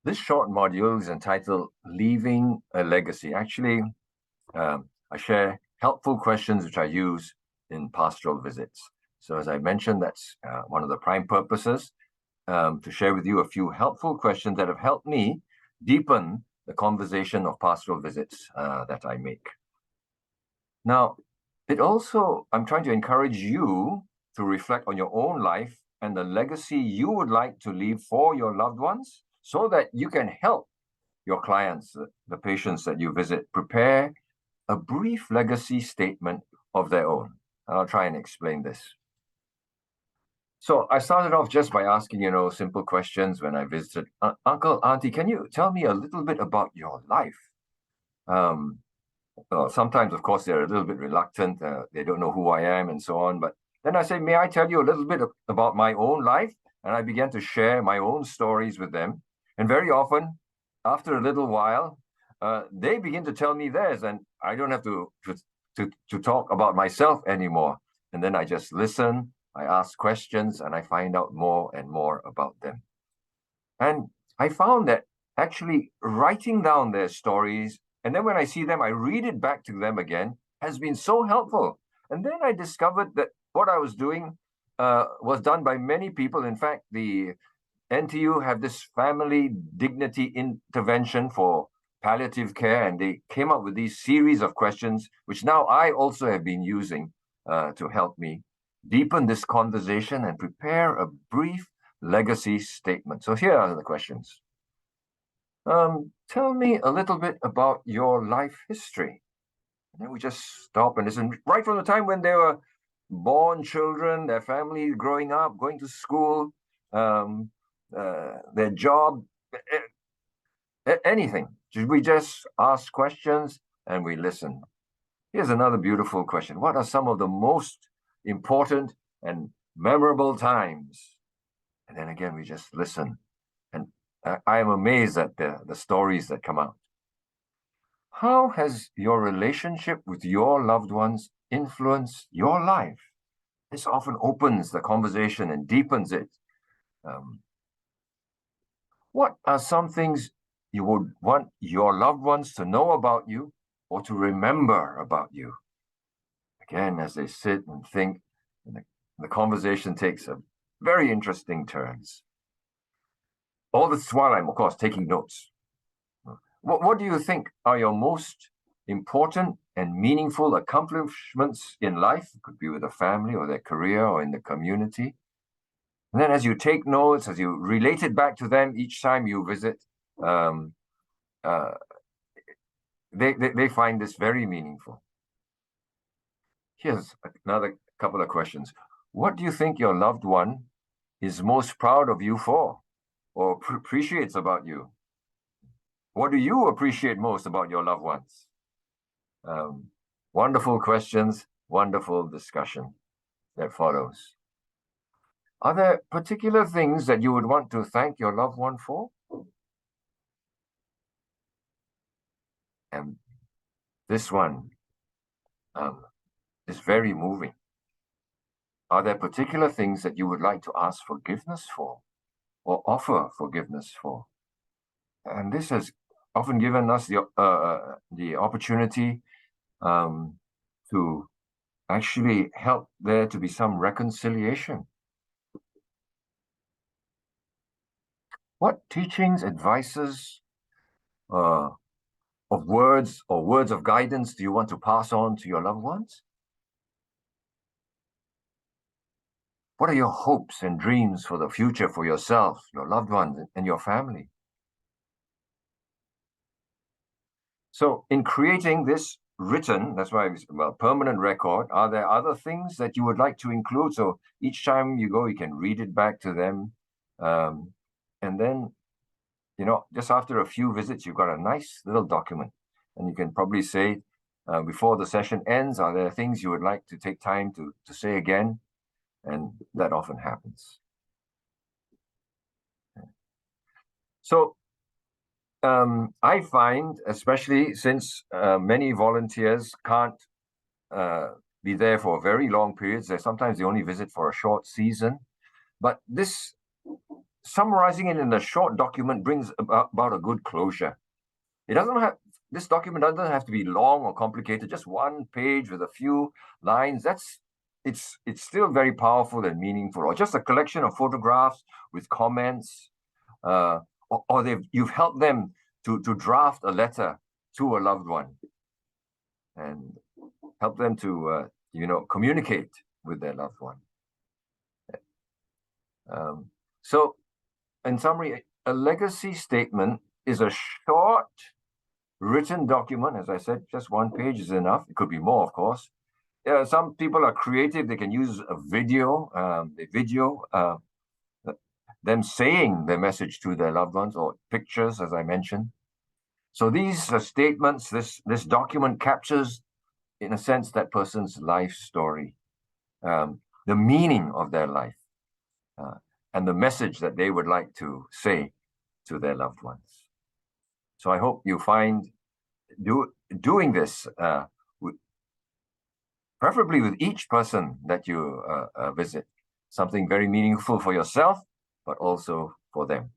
This short module is entitled Leaving a Legacy. Actually, I share helpful questions which I use in pastoral visits. So, as I mentioned, that's one of the prime purposes to share with you a few helpful questions that have helped me deepen the conversation of pastoral visits that I make. Now, I'm trying to encourage you to reflect on your own life and the legacy you would like to leave for your loved ones so that you can help your clients, the patients that you visit, prepare a brief legacy statement of their own. And I'll try and explain this. So I started off just by asking, simple questions when I visited. Uncle, Auntie, can you tell me a little bit about your life? Um, well, sometimes, of course, they're a little bit reluctant. They don't know who I am and so on. But then I say, may I tell you a little bit about my own life? And I began to share my own stories with them. And very often, after a little while, they begin to tell me theirs, and I don't have to talk about myself anymore. And then I just listen, I ask questions, and I find out more and more about them. And I found that actually writing down their stories, and then when I see them, I read it back to them again, has been so helpful. And then I discovered that what I was doing was done by many people. In fact, the NTU have this family dignity intervention for palliative care, and they came up with these series of questions, which now I also have been using to help me deepen this conversation and prepare a brief legacy statement. So here are the questions. Tell me a little bit about your life history. And then we just stop and listen right from the time when they were born, children, their family growing up, going to school, their job, anything. We just ask questions and we listen. Here's another beautiful question. What are some of the most important and memorable times? And then again, we just listen. And I am amazed at the stories that come out. How has your relationship with your loved ones influenced your life? This often opens the conversation and deepens it. What are some things you would want your loved ones to know about you or to remember about you? Again, as they sit and think, and the conversation takes a very interesting turns. All this while I'm, of course, taking notes. What do you think are your most important and meaningful accomplishments in life? It could be with a family or their career or in the community. And then as you take notes, as you relate it back to them each time you visit, uh, they find this very meaningful. Here's another couple of questions. What do you think your loved one is most proud of you for or appreciates about you? What do you appreciate most about your loved ones? Wonderful questions, wonderful discussion that follows. Are there particular things that you would want to thank your loved one for? And this one is very moving. Are there particular things that you would like to ask forgiveness for or offer forgiveness for? And this has often given us the opportunity to actually help there to be some reconciliation. What teachings, advices, of words or words of guidance do you want to pass on to your loved ones? What are your hopes and dreams for the future for yourself, your loved ones, and your family? So, in creating this written, that's why it's a permanent record, are there other things that you would like to include? So, each time you go, you can read it back to them. And then, just after a few visits, you've got a nice little document. And you can probably say, before the session ends, are there things you would like to take time to say again? And that often happens. So I find, especially since many volunteers can't be there for very long periods, sometimes they only visit for a short season. But this summarizing it in a short document brings about a good closure. It doesn't have, this document doesn't have to be long or complicated, just one page with a few lines. It's still very powerful and meaningful, or just a collection of photographs with comments, or you've helped them to draft a letter to a loved one and help them to communicate with their loved one. So in summary, a legacy statement is a short written document. As I said, just one page is enough. It could be more, of course. Some people are creative. They can use a video, them saying their message to their loved ones, or pictures, as I mentioned. So these statements, this document captures, in a sense, that person's life story, the meaning of their life, and the message that they would like to say to their loved ones. So I hope you find doing this, preferably with each person that you visit, something very meaningful for yourself, but also for them.